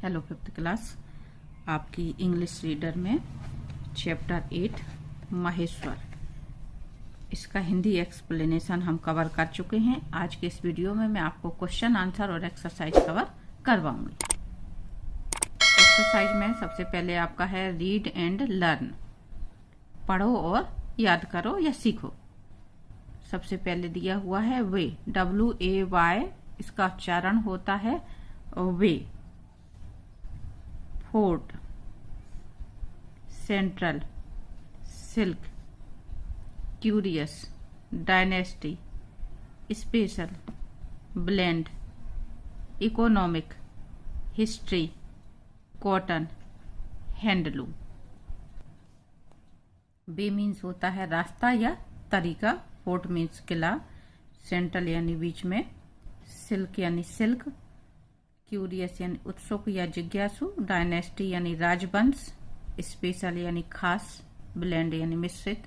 Hello fifth class. आपकी English reader में chapter 8 Maheshwar, इसका हिंदी एक्सप्लेनेशन हम कवर कर चुके हैं। आज के इस वीडियो में मैं आपको क्वेश्चन आंसर और एक्सरसाइज कवर करवाऊंगी। एक्सरसाइज में सबसे पहले आपका है रीड एंड लर्न, पढ़ो और याद करो या सीखो। सबसे पहले दिया हुआ है वे, WAY, इसका उच्चारण होता है way. Fort, central, silk, curious, dynasty, special, blend, economic, history, cotton, handloom. Bay means होता है रास्ता या तरीका, फोर्ट मीन्स किला, सेंट्रल यानी बीच में, सिल्क यानी सिल्क, क्यूरियस यानी उत्सुक या जिज्ञासु, डायनेस्टी यानी राजवंश, स्पेशल यानी खास, ब्लेंड यानी मिश्रित,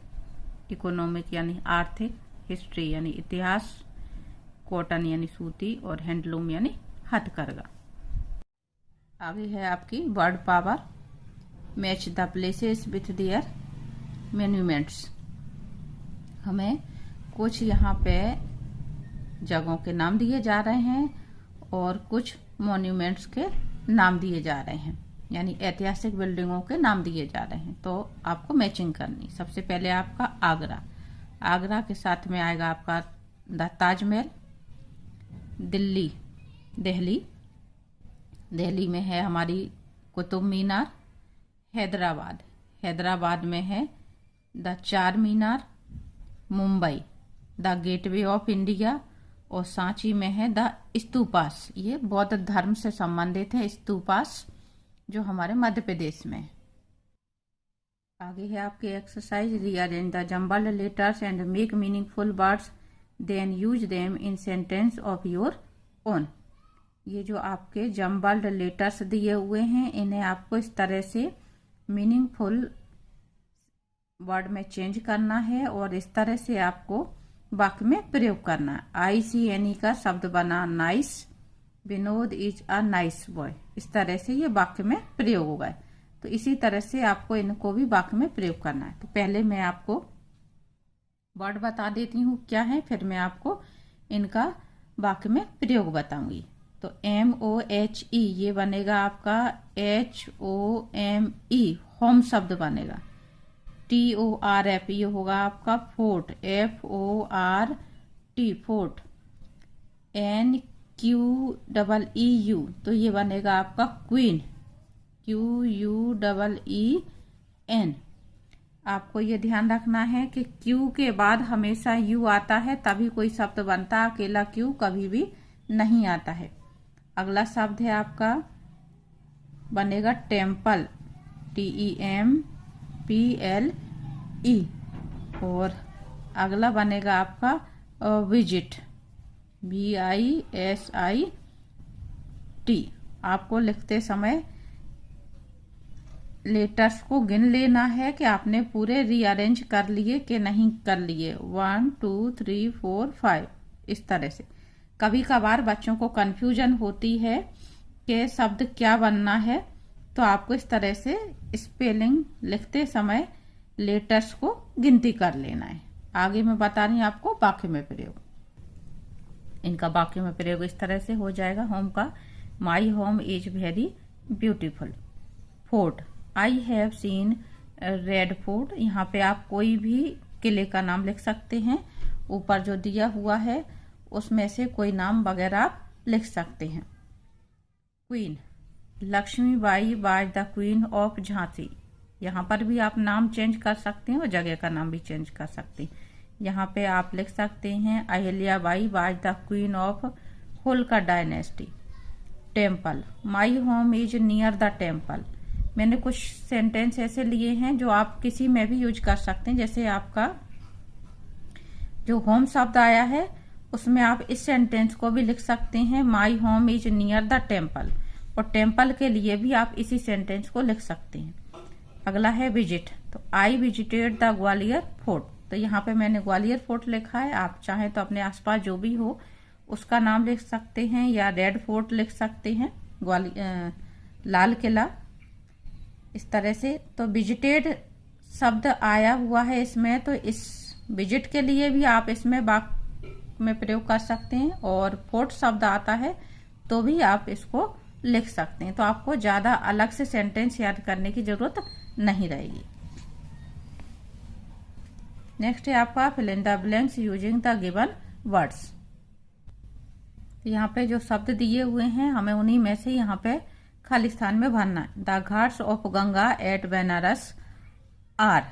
इकोनॉमिक यानी आर्थिक, हिस्ट्री यानी इतिहास, कॉटन यानी सूती और हैंडलूम यानी हथकरघा। आगे है आपकी word power. Match the places with their monuments. हमें कुछ यहाँ पे जगहों के नाम दिए जा रहे हैं और कुछ मॉन्यूमेंट्स के नाम दिए जा रहे हैं, यानी ऐतिहासिक बिल्डिंगों के नाम दिए जा रहे हैं। तो आपको मैचिंग करनी। सबसे पहले आपका आगरा, आगरा के साथ में आएगा आपका द ताजमहल। दिल्ली, दिल्ली, दिल्ली में है हमारी कुतुब मीनार। हैदराबाद, हैदराबाद में है the Charminar. Mumbai, the gateway of India. और सांची में है द स्तूपास, ये बौद्ध धर्म से संबंधित है स्तूपास, जो हमारे मध्य प्रदेश में है। आगे है आपकी exercise rearrange the jumbled letters and make meaningful words, then use them in sentence of your own. ये जो आपके जम्बल्ड लेटर्स दिए हुए हैं, इन्हें आपको इस तरह से मीनिंगफुल वर्ड में चेंज करना है और इस तरह से आपको वाक्य में प्रयोग करना है। ICNE का शब्द बना nice. Vinod is a nice boy, इस तरह से ये वाक्य में प्रयोग होगा। तो इसी तरह से आपको इनको भी वाक्य में प्रयोग करना है। तो पहले मैं आपको वर्ड बता देती हूँ क्या है, फिर मैं आपको इनका वाक्य में प्रयोग बताऊंगी। तो MOHE, ये बनेगा आपका HOME, होम शब्द बनेगा। TORF, ये होगा आपका फोर्ट, FORT, फोर्ट। NQEEU, तो ये बनेगा आपका क्वीन, QUEEN। आपको ये ध्यान रखना है कि क्यू के बाद हमेशा यू आता है, तभी कोई शब्द बनता है, अकेला क्यू कभी भी नहीं आता है। अगला शब्द है आपका बनेगा टेम्पल, TEMPLE। और अगला बनेगा आपका विजिट, VISIT। आपको लिखते समय लेटर्स को गिन लेना है कि आपने पूरे रीअरेंज कर लिए कि नहीं कर लिए। 1 2 3 4 5, इस तरह से। कभी कभार बच्चों को कंफ्यूजन होती है कि शब्द क्या बनना है, तो आपको इस तरह से स्पेलिंग लिखते समय लेटर्स को गिनती कर लेना है। आगे मैं बता रही हूँ आपको वाक्य में प्रयोग। इनका वाक्य में प्रयोग इस तरह से हो जाएगा। होम का, my home is very beautiful. Fort, I have seen red fort. यहाँ पे आप कोई भी किले का नाम लिख सकते हैं। ऊपर जो दिया हुआ है उसमें से कोई नाम वगैरह आप लिख सकते हैं। Queen, Lakshmibai was the queen of Jhansi. यहाँ पर भी आप नाम चेंज कर सकते हैं और जगह का नाम भी चेंज कर सकते हैं। यहाँ पे आप लिख सकते हैं Ahilyabai was the queen of Holkar dynasty. Temple, my home is near the temple. मैंने कुछ सेंटेंस ऐसे लिए हैं जो आप किसी में भी यूज कर सकते हैं। जैसे आपका जो होम शब्द आया है उसमें आप इस सेंटेंस को भी लिख सकते हैं, my home is near the temple. और टेम्पल के लिए भी आप इसी सेंटेंस को लिख सकते हैं। अगला है विजिट, तो I visited the Gwalior fort. तो यहाँ पे मैंने ग्वालियर फोर्ट लिखा है। आप चाहें तो अपने आसपास जो भी हो उसका नाम लिख सकते हैं या रेड फोर्ट लिख सकते हैं। लाल किला, इस तरह से। तो विजिटेड शब्द आया हुआ है इसमें, तो इस विजिट के लिए भी आप इसमें वाक्य में प्रयोग कर सकते हैं, और फोर्ट शब्द आता है तो भी आप इसको लिख सकते हैं। तो आपको ज्यादा अलग से सेंटेंस याद करने की जरूरत नहीं रहेगी। नेक्स्ट है आपका fill in the blanks using the given words. यहाँ पे जो शब्द दिए हुए हैं हमें उन्हीं में से यहाँ पे खाली स्थान में भरना है। The ghats of Ganga at Banaras are,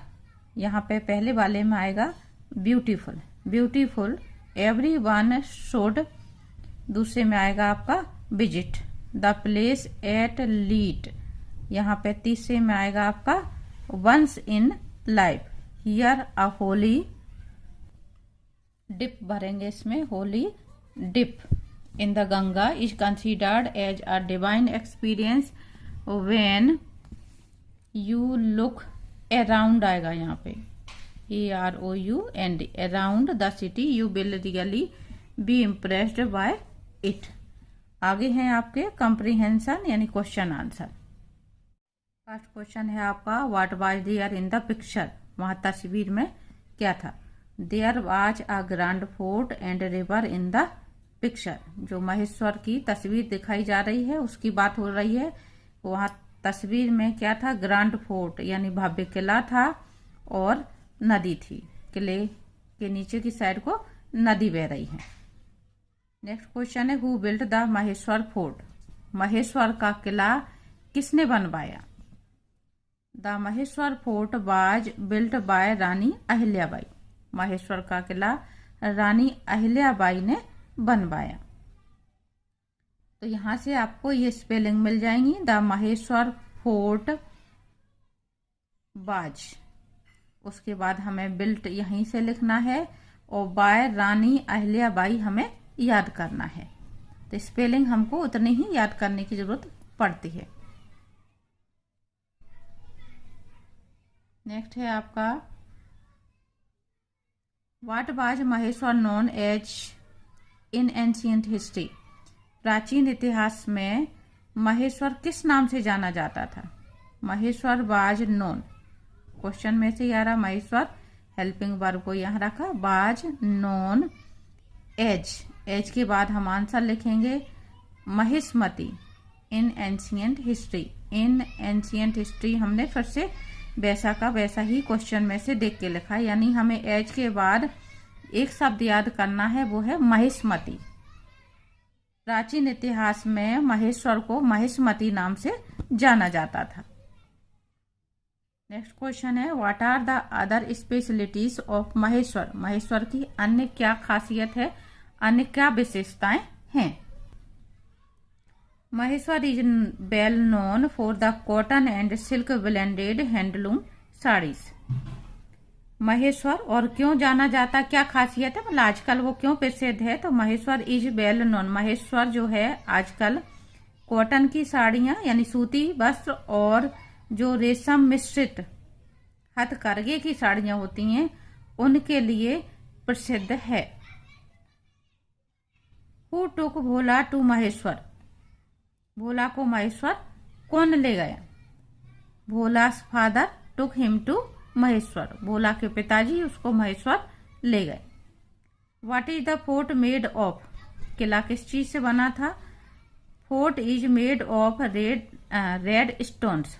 यहाँ पे पहले वाले में आएगा beautiful, beautiful everyone should. दूसरे में आएगा आपका visit the place at least, यहाँ पे तीसरे में आएगा आपका once in life here a holy dip भरेंगे इसमें, holy dip in the Ganga is considered as a divine experience when you look around आएगा यहाँ पे AROUND around the city you will really be impressed by it। आगे हैं आपके comprehension यानी question answer. First question है आपका what was there in the picture, वहां तस्वीर में क्या था। There was a grand fort and river in the picture, जो महेश्वर की तस्वीर दिखाई जा रही है उसकी बात हो रही है। वहां तस्वीर में क्या था, ग्रैंड फोर्ट यानी भव्य किला था और नदी थी, किले के नीचे की साइड को नदी बह रही है। नेक्स्ट क्वेश्चन है who built the Maheshwar fort, Maheshwar का किला किसने बनवाया। The Maheshwar fort was built by Rani Ahilyabai, Maheshwar का किला रानी अहिल्याबाई ने बनवाया। तो यहां से आपको ये स्पेलिंग मिल जाएंगी, द महेश्वर फोर्ट बाज, उसके बाद हमें बिल्ट यहीं से लिखना है और बाय रानी अहिल्याबाई हमें याद करना है। तो स्पेलिंग हमको उतनी ही याद करने की जरूरत पड़ती है। नेक्स्ट है आपका what was Maheshwar known as in ancient history, प्राचीन इतिहास में महेश्वर किस नाम से जाना जाता था। महेश्वर वाज नोन, क्वेश्चन में से आ रहा महेश्वर, हेल्पिंग वर्ब को यहाँ रखा, वाज नोन एज, एज के बाद हम आंसर लिखेंगे महिष्मति इन एंशियंट हिस्ट्री। इन एंशियंट हिस्ट्री हमने फिर से वैसा का वैसा ही क्वेश्चन में से देख के लिखा, यानी हमें एज के बाद एक शब्द याद करना है, वो है महिष्मति। प्राचीन इतिहास में महेश्वर को महिष्मति नाम से जाना जाता था। नेक्स्ट क्वेश्चन है what are the other specialities of Maheshwar, Maheshwar की अन्य क्या खासियत है, अन्य क्या विशेषताएं हैं। Maheshwar is well known for the cotton and silk blended handloom saris. Maheshwar और क्यों जाना जाता, क्या खासियत है, मतलब आजकल वो क्यों प्रसिद्ध है। तो Maheshwar is well known, Maheshwar जो है आजकल कॉटन की साड़ियां यानी सूती वस्त्र और जो रेशम मिश्रित हथकरघे की साड़ियां होती हैं उनके लिए प्रसिद्ध है। Who took Bhola to Maheshwar, Bhola को महेश्वर कौन ले गया। Bhola's father took him to Maheshwar, Bhola के पिताजी उसको महेश्वर ले गए। What is the fort made of, किला किस चीज से बना था। Fort is made of red stones,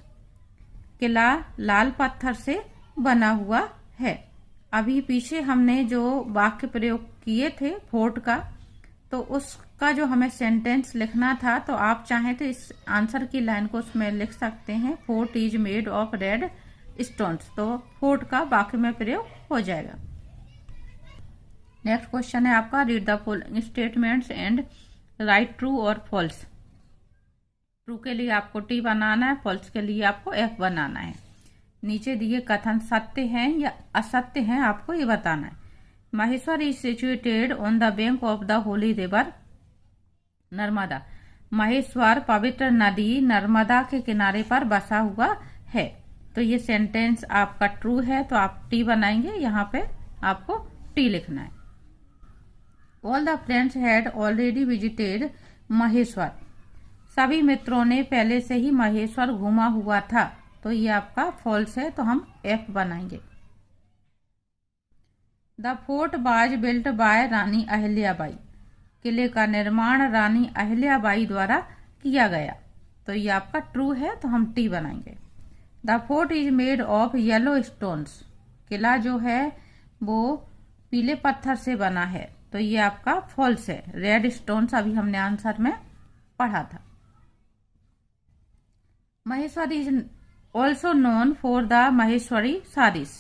किला लाल पत्थर से बना हुआ है। अभी पीछे हमने जो वाक्य प्रयोग किए थे फोर्ट का, तो उसका जो हमें सेंटेंस लिखना था, तो आप चाहें तो इस आंसर की लाइन को उसमें लिख सकते हैं, fort is made of red stones, तो फोर्ट का वाक्य में प्रयोग हो जाएगा। नेक्स्ट क्वेश्चन है आपका read the following statements and right true और फॉल्स। ट्रू के लिए आपको टी बनाना है, फॉल्स के लिए आपको एफ बनाना है। नीचे दिए कथन सत्य हैं या असत्य हैं आपको ये बताना है। Maheshwar is situated on the bank of the Holi river Narmada, Maheshwar पवित्र नदी नर्मदा के किनारे पर बसा हुआ है। तो ये सेंटेंस आपका ट्रू है, तो आप टी बनाएंगे, यहाँ पे आपको टी लिखना है। All the friends had already visited Maheshwar, सभी मित्रों ने पहले से ही महेश्वर घूमा हुआ था, तो ये आपका फॉल्स है, तो हम F बनाएंगे। The fort was built by Rani Ahilyabai, किले का निर्माण रानी अहिल्याबाई द्वारा किया गया, तो ये आपका ट्रू है, तो हम T बनाएंगे। The fort is made of yellow stones, किला जो है वो पीले पत्थर से बना है, तो ये आपका फॉल्स है। रेड स्टोन्स अभी हमने आंसर में पढ़ा था। Maheshwari is also known for the Maheshwari saris,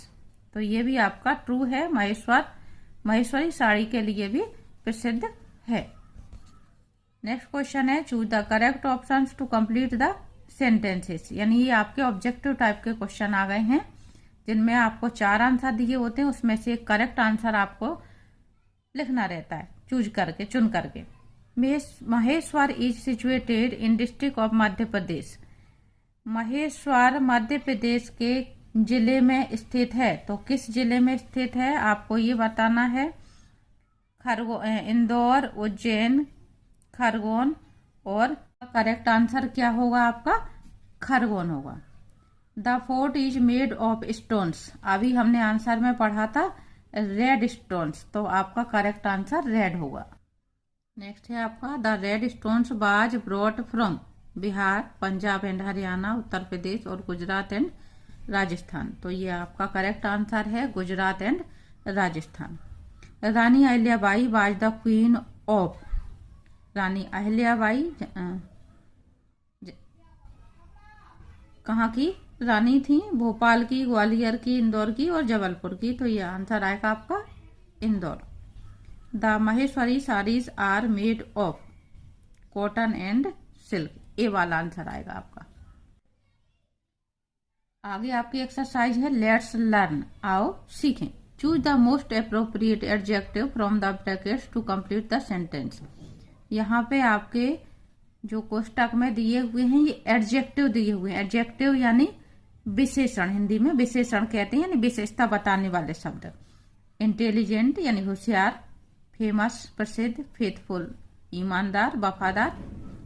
तो ये भी आपका ट्रू है। महेश्वरी साड़ी के लिए भी प्रसिद्ध है। नेक्स्ट क्वेश्चन है choose the correct options to complete the sentences, यानी ये आपके ऑब्जेक्टिव टाइप के क्वेश्चन आ गए हैं, जिनमें आपको 4 आंसर दिए होते हैं, उसमें से एक करेक्ट आंसर आपको लिखना रहता है चुन करके। Maheshwar is situated in district of Madhya Pradesh, Maheshwar Madhya Pradesh के जिले में स्थित है, तो किस जिले में स्थित है आपको ये बताना है। इंदौर, उज्जैन, खरगोन, और करेक्ट आंसर क्या होगा आपका खरगोन होगा। The fort is made of stones, अभी हमने आंसर में पढ़ा था रेड स्टोन्स, तो आपका करेक्ट आंसर रेड होगा। नेक्स्ट है आपका the red stones was brought from Bihar, Punjab and Haryana, Uttar Pradesh और गुजरात एंड राजस्थान, तो ये आपका करेक्ट आंसर है Gujarat and Rajasthan. Rani Ahilyabai was the queen of, Rani Ahilyabai कहाँ की रानी थी? भोपाल की, ग्वालियर की, इंदौर की और जबलपुर की, तो ये आंसर आएगा आपका Indore. The Maheshwari saris are made of cotton and silk, A वाला आंसर आएगा आपका। आगे आपकी एक्सरसाइज है लेट्स लर्न, आओ सीखें। Choose the most appropriate adjective from the brackets to complete the sentence. यहाँ पे आपके जो कोष्टक में दिए हुए हैं ये एडजेक्टिव दिए हुए हैं। एडजेक्टिव यानी विशेषण, हिंदी में विशेषण कहते हैं, यानी विशेषता बताने वाले शब्द। इंटेलिजेंट यानी होशियार, फेमस प्रसिद्ध, फेथफुल ईमानदार, वफादार,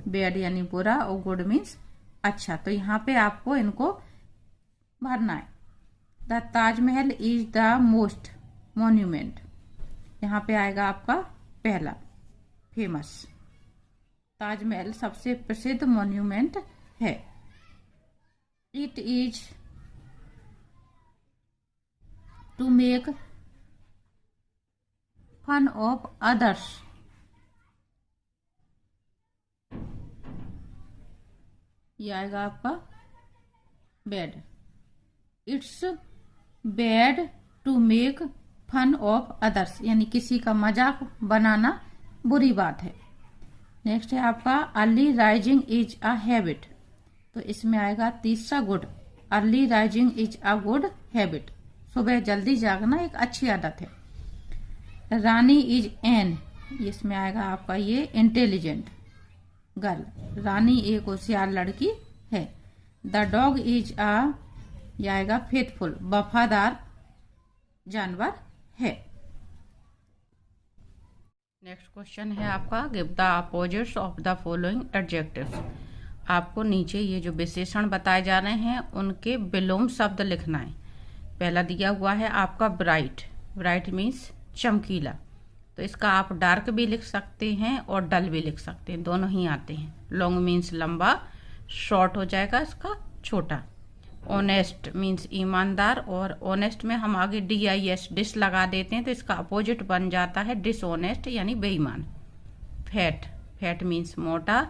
बैड यानी बुरा, और गुड मीन्स अच्छा। तो यहाँ पे आपको इनको भरना है। The Taj Mahal is the most monument, यहाँ पे आएगा आपका पहला फेमस, ताजमहल सबसे प्रसिद्ध मॉन्यूमेंट है। It is to make fun of others, ये आएगा आपका bad. It's bad to make fun of others, यानी किसी का मजाक बनाना बुरी बात है। नेक्स्ट है आपका early rising is a habit, तो इसमें आएगा तीसरा good. Early rising is a good habit, सुबह जल्दी जागना एक अच्छी आदत है। रानी इज एन, इसमें आएगा आपका ये इंटेलिजेंट गर्ल, रानी एक होशियार लड़की है। द डॉग इज अ, यह आएगा फेथफुल, वफादार जानवर है। नेक्स्ट क्वेश्चन है आपका give the opposites of the following adjectives. आपको नीचे ये जो विशेषण बताए जा रहे हैं उनके विलोम शब्द लिखना है। पहला दिया हुआ है आपका ब्राइट, ब्राइट मीन्स चमकीला, तो इसका आप डार्क भी लिख सकते हैं और डल भी लिख सकते हैं, दोनों ही आते हैं। लॉन्ग मीन्स लंबा, शॉर्ट हो जाएगा इसका छोटा। ऑनेस्ट मीन्स ईमानदार, और ऑनेस्ट में हम आगे DIS डिस लगा देते हैं तो इसका अपोजिट बन जाता है डिसऑनेस्ट यानी बेईमान। फैट, फैट मीन्स मोटा।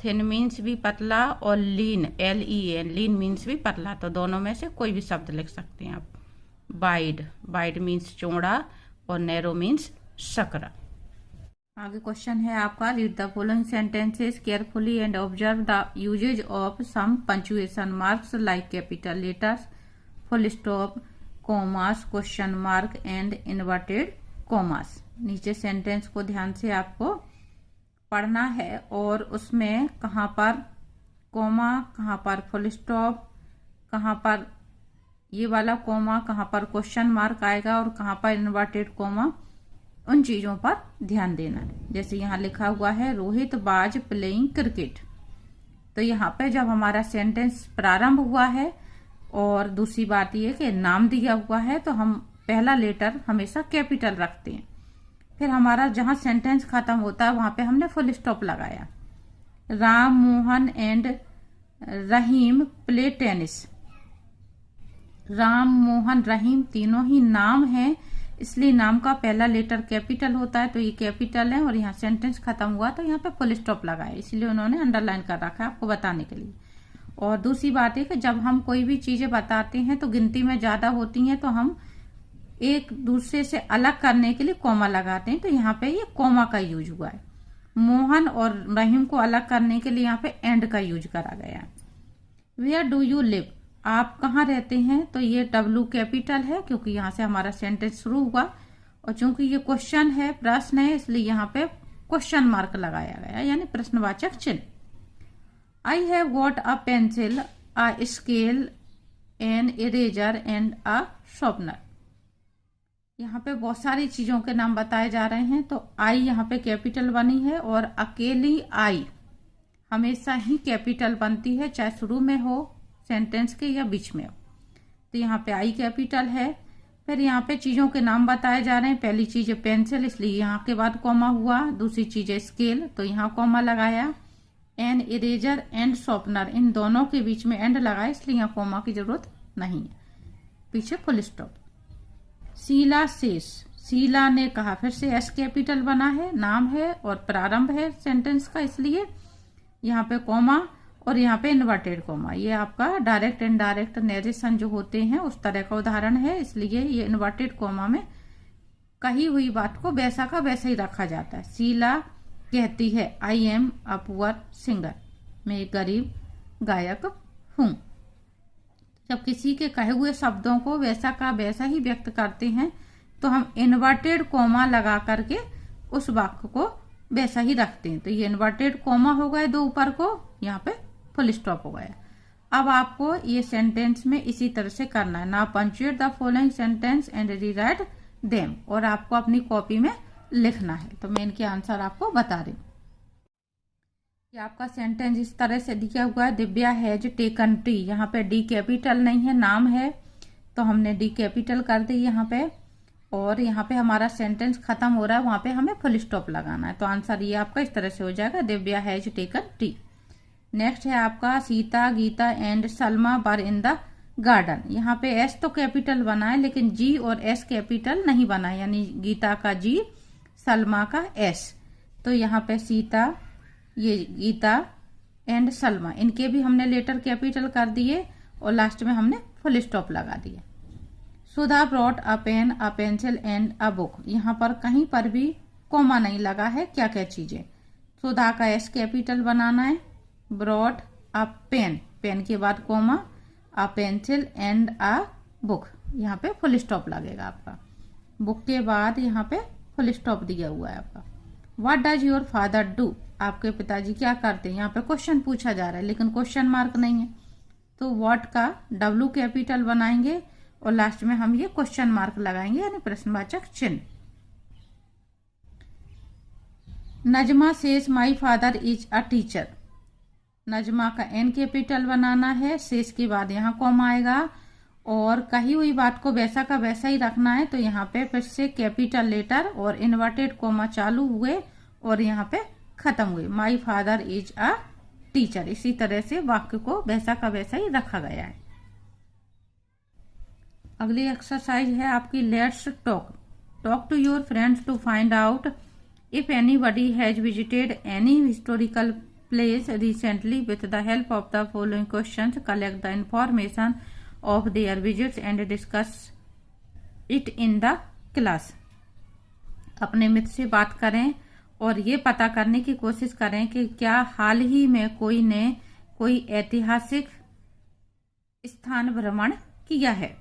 थिन मीन्स भी पतला, और लीन LEN लीन मीन्स भी पतला, तो दोनों में से कोई भी शब्द लिख सकते हैं आप। वाइड, वाइड मीन्स चौड़ा, और नैरो मीन्स सकरा। आगे क्वेश्चन है आपका read the following sentences carefully and observe the usages of some punctuation marks like capital letters, full stop, commas, question mark and inverted commas. नीचे सेंटेंस को ध्यान से आपको पढ़ना है और उसमें कहाँ पर कॉमा, कहाँ पर फुल स्टॉप, कहाँ पर ये वाला कॉमा, कहाँ पर क्वेश्चन मार्क आएगा और कहाँ पर इन्वर्टेड कॉमा, उन चीजों पर ध्यान देना है। जैसे यहाँ लिखा हुआ है रोहित वाज प्लेइंग क्रिकेट, तो यहाँ पे जब हमारा सेंटेंस प्रारंभ हुआ है और दूसरी बात ये कि नाम दिया हुआ है तो हम पहला लेटर हमेशा कैपिटल रखते हैं। फिर हमारा जहां सेंटेंस खत्म होता है वहां पे हमने फुल स्टॉप लगाया। Ram Mohan and Rahim play tennis. Ram Mohan Rahim तीनों ही नाम हैं, इसलिए नाम का पहला लेटर कैपिटल होता है, तो ये कैपिटल है और यहाँ सेंटेंस खत्म हुआ तो यहाँ पे फुल स्टॉप लगाया, इसलिए उन्होंने अंडरलाइन कर रखा है आपको बताने के लिए। और दूसरी बात है कि जब हम कोई भी चीजें बताते हैं तो गिनती में ज्यादा होती हैं तो हम एक दूसरे से अलग करने के लिए कॉमा लगाते हैं, तो यहाँ पे ये कॉमा का यूज हुआ है। मोहन और रहीम को अलग करने के लिए यहाँ पे एंड का यूज करा गया है। वेयर डू यू लिव, आप कहाँ रहते हैं, तो ये W कैपिटल है क्योंकि यहाँ से हमारा सेंटेंस शुरू हुआ, और चूंकि ये क्वेश्चन है, प्रश्न है, इसलिए यहाँ पे क्वेश्चन मार्क लगाया गया यानी प्रश्नवाचक चिन्ह। I have got a pencil, a scale, an eraser and a sharpener. यहाँ पे बहुत सारी चीजों के नाम बताए जा रहे हैं, तो आई यहाँ पे कैपिटल बनी है और अकेली आई हमेशा ही कैपिटल बनती है, चाहे शुरू में हो सेंटेंस के या बीच में हो, तो यहाँ पे आई कैपिटल है। फिर यहाँ पे चीजों के नाम बताए जा रहे हैं। पहली चीज है पेंसिल, इसलिए यहाँ के बाद कॉमा हुआ। दूसरी चीज है स्केल, तो यहाँ कॉमा लगाया। एन इरेजर एंड शॉर्पनर, इन दोनों के बीच में एंड लगाया, इसलिए यहाँ कॉमा की जरूरत नहीं है, पीछे फुल स्टॉप। शीला शेष, शीला ने कहा, फिर से एस कैपिटल बना है, नाम है और प्रारंभ है सेंटेंस का, इसलिए यहाँ पे कॉमा और यहाँ पे इन्वर्टेड कॉमा। ये आपका डायरेक्ट इनडायरेक्ट नरेशन जो होते हैं उस तरह का उदाहरण है, इसलिए ये इन्वर्टेड कॉमा में कही हुई बात को वैसा का वैसा ही रखा जाता है। शीला कहती है I am a poor singer, मैं एक गरीब गायक हूं। जब किसी के कहे हुए शब्दों को वैसा का वैसा ही व्यक्त करते हैं तो हम इन्वर्टेड कॉमा लगा करके उस वाक्य को वैसा ही रखते हैं, तो ये इन्वर्टेड कॉमा हो गए दो ऊपर को, यहाँ पे फुल स्टॉप हो गया। अब आपको ये सेंटेंस में इसी तरह से करना है। Now punctuate the following sentence and rewrite them, और आपको अपनी कॉपी में लिखना है। तो मैं इनके आंसर आपको बता रही हूँ। ये आपका सेंटेंस इस तरह से दिया हुआ है, दिव्या हैज टेकन टी। यहाँ पे डी कैपिटल नहीं है, नाम है, तो हमने डी कैपिटल कर दी यहाँ पे, और यहाँ पे हमारा सेंटेंस खत्म हो रहा है, वहां पे हमें फुल स्टॉप लगाना है। तो आंसर ये आपका इस तरह से हो जाएगा, Divya has taken tea. Next है आपका Sita Gita and Salma were in the garden. यहाँ पे एस तो कैपिटल बना है लेकिन जी और एस कैपिटल नहीं बना है, यानी गीता का जी, सलमा का एस। तो यहाँ पे सीता, ये गीता एंड सलमा, इनके भी हमने लेटर कैपिटल कर दिए और लास्ट में हमने फुल स्टॉप लगा दिया। Sudha brought a pen, a pencil and a book. यहाँ पर कहीं पर भी कॉमा नहीं लगा है, क्या क्या चीजें। सुधा का एस कैपिटल बनाना है, ब्रॉट अ पेन, पेन के बाद comma, a pencil and a book, यहाँ पे फुल स्टॉप लगेगा आपका। बुक के बाद यहाँ पे फुल स्टॉप दिया हुआ है आपका। What does your father do, आपके पिताजी क्या करते हैं। यहाँ पे क्वेश्चन पूछा जा रहा है लेकिन क्वेश्चन मार्क नहीं है, तो व्हाट का डब्ल्यू कैपिटल बनाएंगे और लास्ट में हम ये क्वेश्चन मार्क लगाएंगे यानी प्रश्नवाचक चिन्ह। Najma says my father is a teacher. Najma का एन कैपिटल बनाना है, शेष के बाद यहाँ कॉमा आएगा, और कही हुई बात को वैसा का वैसा ही रखना है, तो यहाँ पे फिर से कैपिटल लेटर और इन्वर्टेड कॉमा चालू हुए और यहाँ पे खत्म हुए। My father is a teacher, इसी तरह से वाक्य को वैसा का वैसा ही रखा गया है। अगली एक्सरसाइज है आपकी let's talk. Talk to your friends to find out if anybody has visited any historical place recently. With the help of the following questions, collect the information of their visits and discuss it in the class. अपने मित्र से बात करें और ये पता करने की कोशिश करें कि क्या हाल ही में कोई ने कोई ऐतिहासिक स्थान भ्रमण किया है।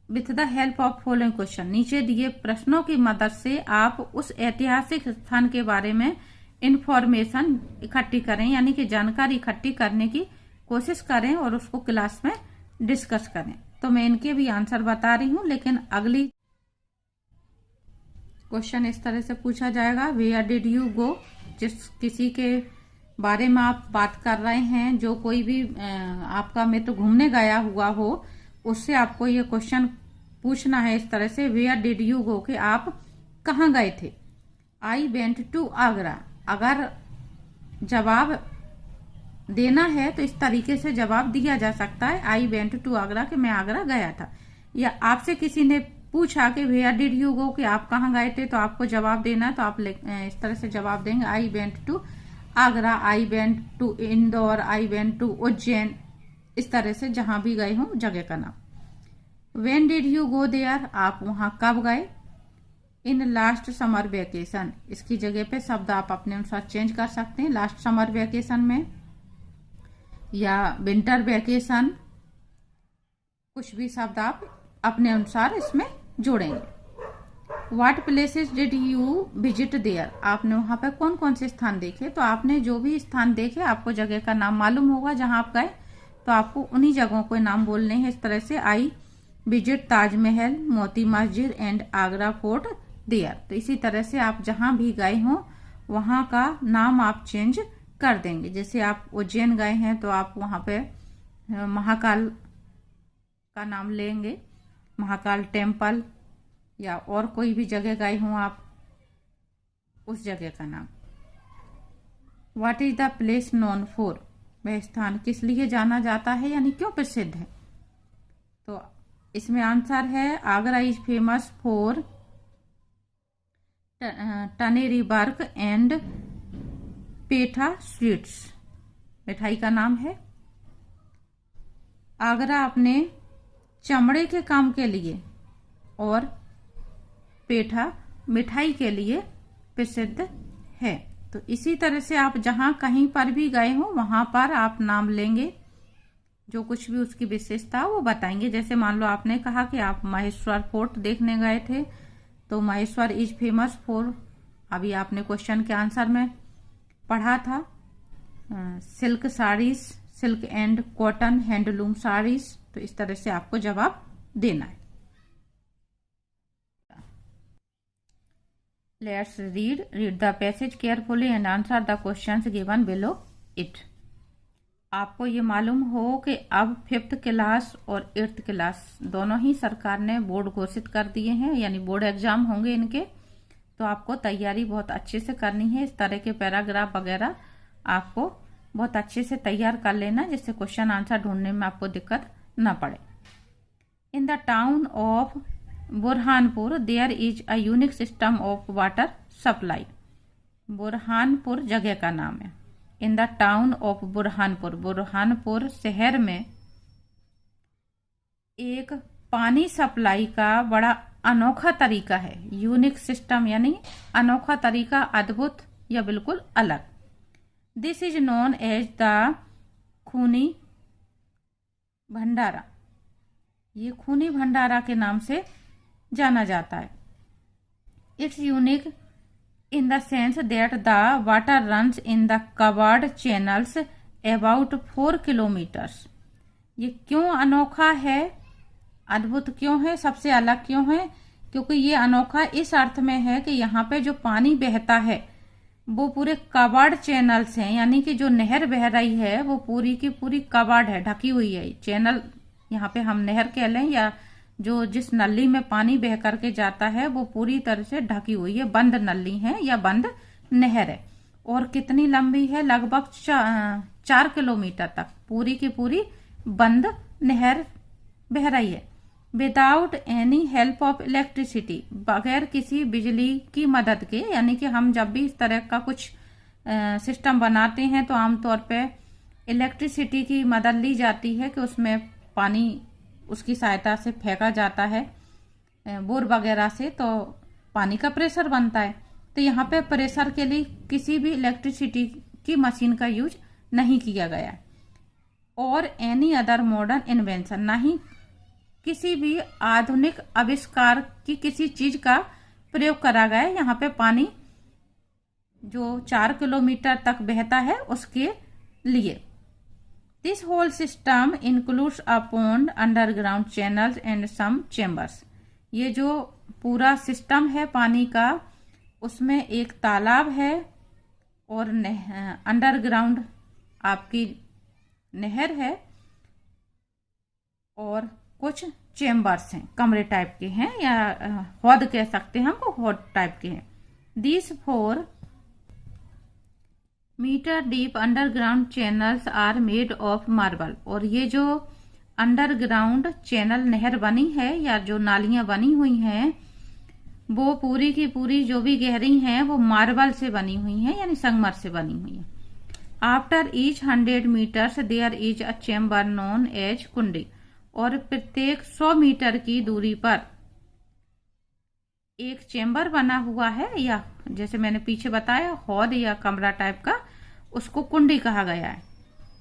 With the help of following question, नीचे दिए प्रश्नों की मदद से आप उस ऐतिहासिक स्थान के बारे में इंफॉर्मेशन इकट्ठी करें, यानी कि जानकारी इकट्ठी करने की कोशिश करें और उसको क्लास में डिस्कस करें। तो मैं इनके भी आंसर बता रही हूं, लेकिन अगली क्वेश्चन इस तरह से पूछा जाएगा, वेयर डिड यू गो। जिस किसी के बारे में आप बात कर रहे हैं, जो कोई भी आपका मित्र घूमने गया हुआ हो, उससे आपको ये क्वेश्चन पूछना है इस तरह से, वेयर डिड यू गो, कि आप कहाँ गए थे। I went to Agra. अगर जवाब देना है तो इस तरीके से जवाब दिया जा सकता है, आई वेंट टू आगरा, कि मैं आगरा गया था। या आपसे किसी ने पूछा कि वेयर डिड यू गो, कि आप कहाँ गए थे, तो आपको जवाब देना है, तो आप इस तरह से जवाब देंगे, I went to Agra, I went to Indore, I went to Ujjain, इस तरह से जहां भी गए हों जगह का नाम। When did you go there, आप वहां कब गए। इन लास्ट समर वेकेशन, इसकी जगह पे शब्द आप अपने अनुसार चेंज कर सकते हैं, लास्ट समर वेकेशन में या विंटर वेकेशन, कुछ भी शब्द आप अपने अनुसार इसमें जोड़ेंगे। What places did you visit there, आपने वहां पर कौन कौन से स्थान देखे, तो आपने जो भी स्थान देखे, आपको जगह का नाम मालूम होगा जहां आप गए, तो आपको उन्हीं जगहों के नाम बोलने हैं। इस तरह से I visit Taj Mahal, Moti Masjid and Agra fort there. तो इसी तरह से आप जहां भी गए हों वहां का नाम आप चेंज कर देंगे। जैसे आप उज्जैन गए हैं तो आप वहां पे महाकाल का नाम लेंगे, महाकाल टेम्पल, या और कोई भी जगह गए हों आप, उस जगह का नाम। What is the place known for, वह स्थान किस लिए जाना जाता है, यानी क्यों प्रसिद्ध है। तो इसमें आंसर है, Agra is famous for tannery work and petha sweets, मिठाई का नाम है। आगरा अपने चमड़े के काम के लिए और पेठा मिठाई के लिए प्रसिद्ध है। तो इसी तरह से आप जहां कहीं पर भी गए हो वहां पर आप नाम लेंगे, जो कुछ भी उसकी विशेषता वो बताएंगे। जैसे मान लो आपने कहा कि आप महेश्वर फोर्ट देखने गए थे, तो महेश्वर इज फेमस फॉर, अभी आपने क्वेश्चन के आंसर में पढ़ा था, silk saris, silk and cotton handloom saris. तो इस तरह से आपको जवाब देना है। Let's read the passage carefully and answer the questions given below it. आपको ये मालूम हो कि अब 5th क्लास और 8th क्लास दोनों ही सरकार ने बोर्ड घोषित कर दिए हैं, यानी बोर्ड एग्जाम होंगे इनके। तो आपको तैयारी बहुत अच्छे से करनी है। इस तरह के पैराग्राफ वगैरह आपको बहुत अच्छे से तैयार कर लेना, जिससे क्वेश्चन आंसर ढूंढने में आपको दिक्कत न पड़े। In the town of Burhanpur there is a unique system of water supply. Burhanpur जगह का नाम है। In the town of Burhanpur, Burhanpur शहर में एक पानी सप्लाई का बड़ा अनोखा तरीका है। यूनिक सिस्टम यानी अनोखा तरीका, अद्भुत या बिल्कुल अलग। This is known as the Khooni Bhandara, ये खूनी भंडारा के नाम से जाना जाता है। It's unique in the sense that the water runs in the covered channels about 4 kilometers। ये क्यों अनोखा है, अद्भुत क्यों है, सबसे अलग क्यों है, क्योंकि ये अनोखा इस अर्थ में है कि यहाँ पे जो पानी बहता है वो पूरे कवर्ड चैनल्स हैं, यानी कि जो नहर बह रही है वो पूरी की पूरी कवर्ड है, ढकी हुई है। चैनल यहाँ पे हम नहर कह लें, या जो जिस नली में पानी बह करके जाता है वो पूरी तरह से ढकी हुई है, बंद नली है या बंद नहर है। और कितनी लंबी है, लगभग 4 किलोमीटर तक पूरी की पूरी बंद नहर बह रही है। Without any help of electricity, बगैर किसी बिजली की मदद के, यानी कि हम जब भी इस तरह का कुछ सिस्टम बनाते हैं तो आमतौर पे इलेक्ट्रिसिटी की मदद ली जाती है कि उसमें पानी उसकी सहायता से फेंका जाता है बोर वगैरह से, तो पानी का प्रेशर बनता है। तो यहाँ पे प्रेशर के लिए किसी भी इलेक्ट्रिसिटी की मशीन का यूज नहीं किया गया है। और एनी अदर मॉडर्न इन्वेंशन, ना ही किसी भी आधुनिक आविष्कार की किसी चीज का प्रयोग करा गया है। यहाँ पे पानी जो 4 किलोमीटर तक बहता है उसके लिए। This whole system includes a pond, underground channels and some chambers। ये जो पूरा सिस्टम है पानी का, उसमें एक तालाब है, और अंडरग्राउंड आपकी नहर है और कुछ चेम्बर्स हैं, कमरे टाइप के हैं या हौद कह सकते हैं, हमको हौद टाइप के हैं। These 4 metre deep underground channels are made of marble. और ये जो अंडरग्राउंड चैनल नहर बनी है या जो नालियां बनी हुई हैं वो पूरी की पूरी जो भी गहरी हैं वो मार्बल से बनी हुई हैं, यानी संगमर से बनी हुई हैं। After each 100 metres there is a chamber known as Kundi. और प्रत्येक 100 मीटर की दूरी पर एक चेम्बर बना हुआ है, या जैसे मैंने पीछे बताया हौद या कमरा टाइप का, उसको कुंडी कहा गया है।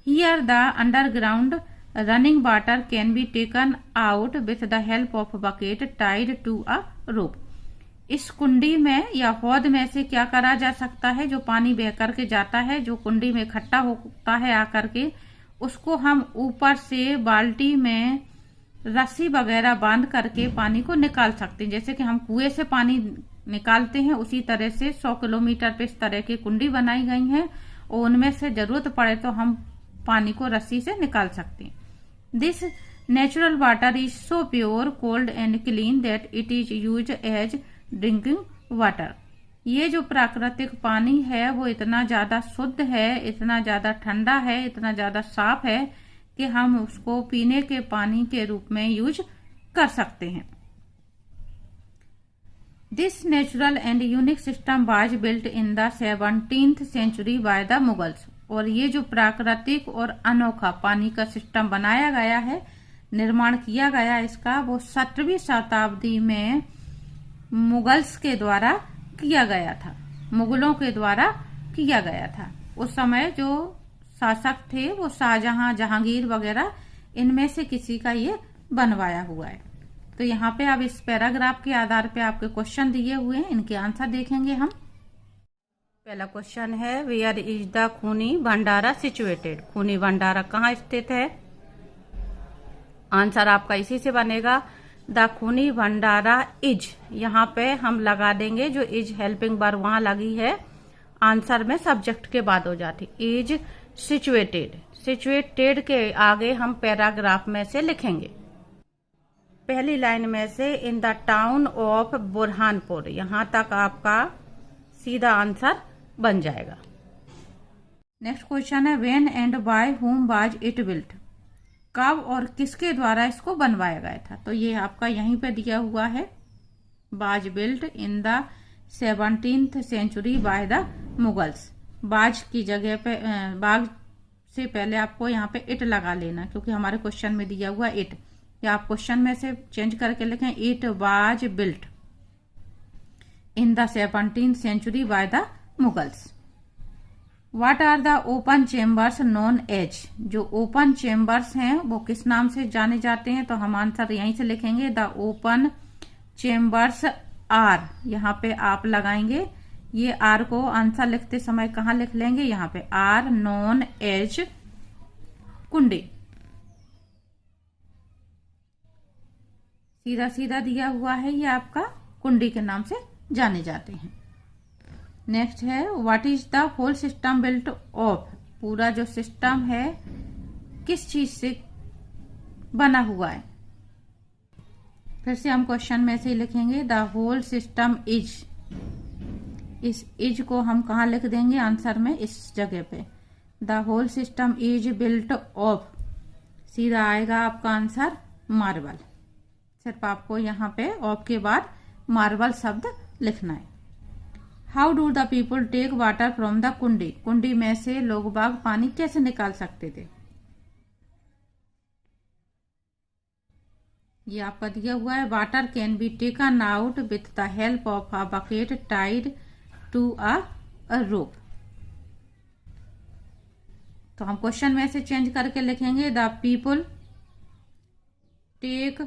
Here the underground running water can be taken out with the help of bucket tied to a rope. इस कुंडी में या हौद में से क्या करा जा सकता है, जो पानी बह करके जाता है, जो कुंडी में इकट्ठा होता है आकर के, उसको हम ऊपर से बाल्टी में रस्सी वगैरह बांध करके पानी को निकाल सकते हैं। जैसे कि हम कुएं से पानी निकालते हैं, उसी तरह से 100 किलोमीटर पे इस तरह की कुंडी बनाई गई हैं और उनमें से जरूरत पड़े तो हम पानी को रस्सी से निकाल सकते हैं। This natural water is so pure, cold and clean that it is use as drinking water. ये जो प्राकृतिक पानी है वो इतना ज्यादा शुद्ध है, इतना ज्यादा ठंडा है, इतना ज्यादा साफ है कि हम उसको पीने के पानी के रूप में यूज कर सकते हैं। This natural and unique system was built in the 17th century by the Mughals. और ये जो प्राकृतिक और अनोखा पानी का सिस्टम बनाया गया है, निर्माण किया गया इसका, वो 17वीं शताब्दी में मुगल्स के द्वारा किया गया था, मुगलों के द्वारा किया गया था। उस समय जो शासक थे वो शाहजहां, जहांगीर वगैरह, इनमें से किसी का ये बनवाया हुआ है। तो यहाँ पे अब इस पैराग्राफ के आधार पे आपके क्वेश्चन दिए हुए हैं, इनके आंसर देखेंगे हम। पहला क्वेश्चन है, where is the Khooni Bhandara situated. खूनी भंडारा कहाँ स्थित है? आंसर आपका इसी से बनेगा, द खूनी भंडारा इज। यहाँ पे हम लगा देंगे जो इज हेल्पिंग वर्ब वहां लगी है, आंसर में सब्जेक्ट के बाद हो जाती। इज सिचुएटेड, सिचुएटेड के आगे हम पैराग्राफ में से लिखेंगे। पहली लाइन में से इन द टाउन ऑफ बुरहानपुर, यहां तक आपका सीधा आंसर बन जाएगा। नेक्स्ट क्वेश्चन है, when and by whom was it built. कब और किसके द्वारा इसको बनवाया गया था? तो ये आपका यहीं पे दिया हुआ है, was built in the 17th century by the Mughals. Was की जगह पे बाग से पहले आपको यहाँ पे इट लगा लेना, क्योंकि हमारे क्वेश्चन में दिया हुआ इट, या आप क्वेश्चन में से चेंज करके लिखें, it was built in the 17th century by the Mughals. What are the open chambers known as. जो ओपन चेम्बर्स हैं वो किस नाम से जाने जाते हैं? तो हम आंसर यहीं से लिखेंगे, द ओपन चेम्बर्स आर, यहाँ पे आप लगाएंगे। ये आर को आंसर लिखते समय कहाँ लिख लेंगे? यहाँ पे, आर नोन एज कुंडी। सीधा सीधा दिया हुआ है, ये आपका कुंडी के नाम से जाने जाते हैं। नेक्स्ट है, what is the whole system built of. पूरा जो सिस्टम है किस चीज से बना हुआ है? फिर से हम क्वेश्चन में से लिखेंगे, द होल सिस्टम इज। इस इज को हम कहाँ लिख देंगे आंसर में? इस जगह पे, the whole system is built of, सीधा आएगा आपका आंसर मार्बल। सिर्फ आपको यहाँ पे ऑफ के बाद मार्बल शब्द लिखना है। How do the people take water from the Kundi. Kundi में से लोग बाग पानी कैसे निकाल सकते थे? ये आपका दिया हुआ है, water can be taken out with the help of a bucket tied to a rope. तो हम क्वेश्चन में से चेंज करके लिखेंगे, the people take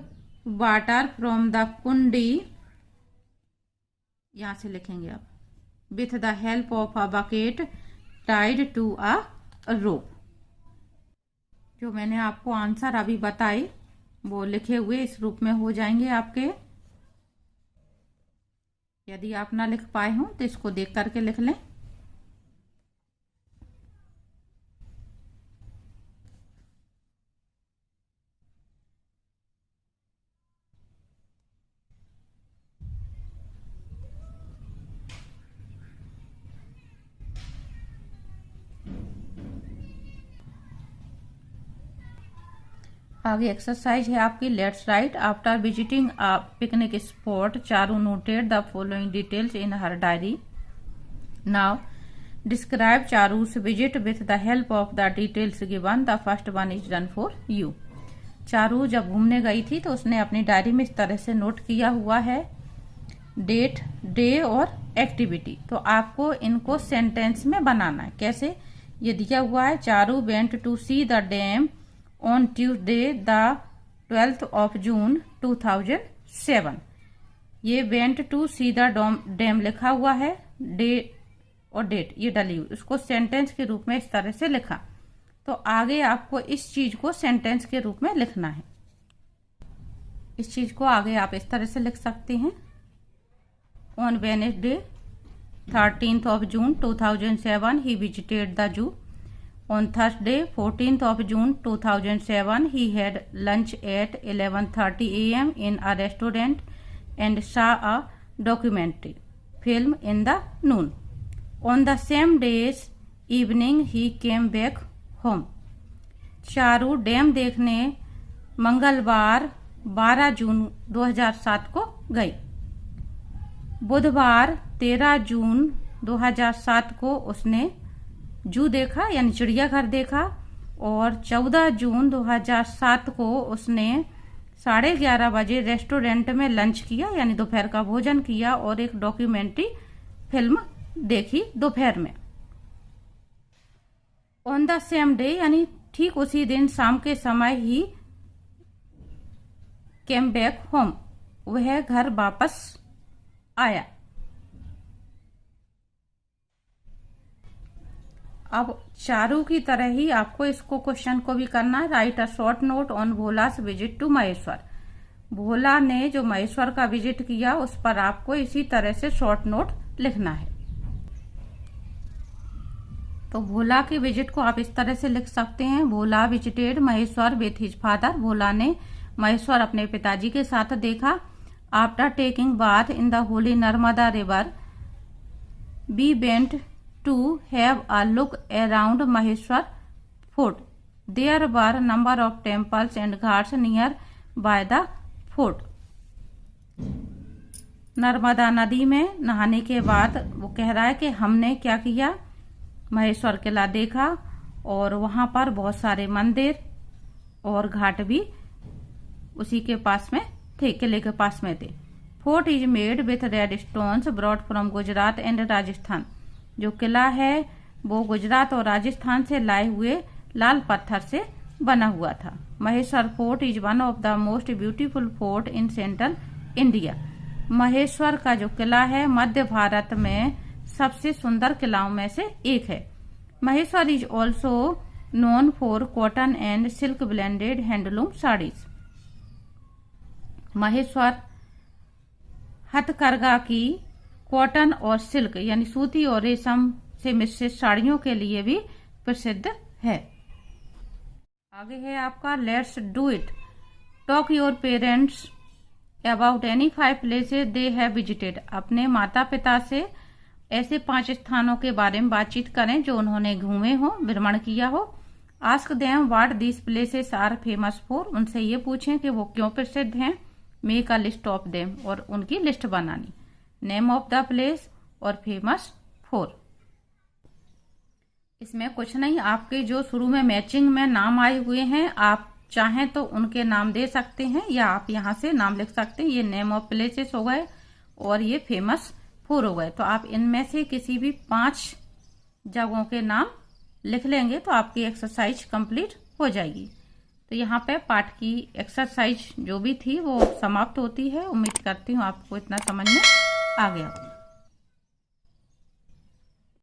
water from the kundi, यहां से लिखेंगे आप, with the help of a bucket tied to a rope. जो मैंने आपको आंसर अभी बताए वो लिखे हुए इस रूप में हो जाएंगे आपके। यदि आप ना लिख पाए हों तो इसको देख करके लिख लें। आगे एक्सरसाइज है आपकी, let's write. After visiting a picnic spot Charu noted the following details in her diary. Now describe Charu's visit with the help of the details given. The first one is done for you. Charu जब घूमने गई थी तो उसने अपनी diary में इस तरह से नोट किया हुआ है डेट, डे और एक्टिविटी। तो आपको इनको सेंटेंस में बनाना है। कैसे? ये दिया हुआ है, Charu went to see the dam on Tuesday the 12th of June 2007। ये went to see the dam लिखा हुआ है, डे और डेट ये डली हुई, उसको सेंटेंस के रूप में इस तरह से लिखा। तो आगे आपको इस चीज को सेंटेंस के रूप में लिखना है। इस चीज को आगे आप इस तरह से लिख सकते हैं। On Wednesday 13th of June 2007 he visited the zoo. On Thursday 14th of June 2007 he had lunch at 11:30 a.m. in a restaurant and saw a documentary film in the noon. On the same day's evening he came back home. Charu dam देखने मंगलवार 12 जून 2007 को गई। बुधवार 13 जून 2007 को उसने जू देखा यानी चिड़ियाघर देखा, और 14 जून 2007 को उसने 11:30 बजे रेस्टोरेंट में लंच किया यानी दोपहर का भोजन किया, और एक डॉक्यूमेंट्री फिल्म देखी दोपहर में। ऑन द सेम डे यानी ठीक उसी दिन शाम के समय ही केम बैक होम, वह घर वापस आया। अब चारू की तरह ही आपको इसको क्वेश्चन को भी करना है। Write a short note on Bhola's visit to Maheshwar. Bhola ने जो महेश्वर का विजिट किया उस पर आपको इसी तरह से शॉर्ट नोट लिखना है। तो भोला के विजिट को आप इस तरह से लिख सकते हैं, Bhola visited Maheshwar with his father. Bhola ने महेश्वर अपने पिताजी के साथ देखा। After taking bath in the holy Narmada river we went to have a look around Maheshwar fort. There were number of temples and ghats near by the fort. Narmada नदी में नहाने के बाद वो कह रहा है कि हमने क्या किया, महेश्वर किला देखा, और वहां पर बहुत सारे मंदिर और घाट भी उसी के पास में थे, किले के पास में थे। Fort is made with red stones brought from Gujarat and Rajasthan. जो किला है वो गुजरात और राजस्थान से लाए हुए लाल पत्थर से बना हुआ था। Maheshwar fort is one of the most beautiful fort in central India. Maheshwar का जो किला है मध्य भारत में सबसे सुंदर किलाओं में से एक है। Maheshwar is also known for cotton and silk blended handloom saris. Maheshwar हथकरघा की कॉटन और सिल्क यानी सूती और रेशम से मिश्रित साड़ियों के लिए भी प्रसिद्ध है। आगे है आपका let's do it. Talk your parents about any 5 places they have visited. अपने माता पिता से ऐसे 5 स्थानों के बारे में बातचीत करें जो उन्होंने घूमे हो, भ्रमण किया हो। Ask them what these places are famous for. उनसे ये पूछें कि वो क्यों प्रसिद्ध हैं। Make a list of them और उनकी लिस्ट बनानी। नेम ऑफ द प्लेस और फेमस फॉर। इसमें कुछ नहीं, आपके जो शुरू में मैचिंग में नाम आए हुए हैं आप चाहें तो उनके नाम दे सकते हैं या आप यहाँ से नाम लिख सकते हैं। ये नेम ऑफ प्लेसेस हो गए और ये फेमस फॉर हो गए। तो आप इनमें से किसी भी 5 जगहों के नाम लिख लेंगे तो आपकी एक्सरसाइज कंप्लीट हो जाएगी। तो यहाँ पे पाठ की एक्सरसाइज जो भी थी वो समाप्त होती है। उम्मीद करती हूँ आपको इतना समझ में आ गया।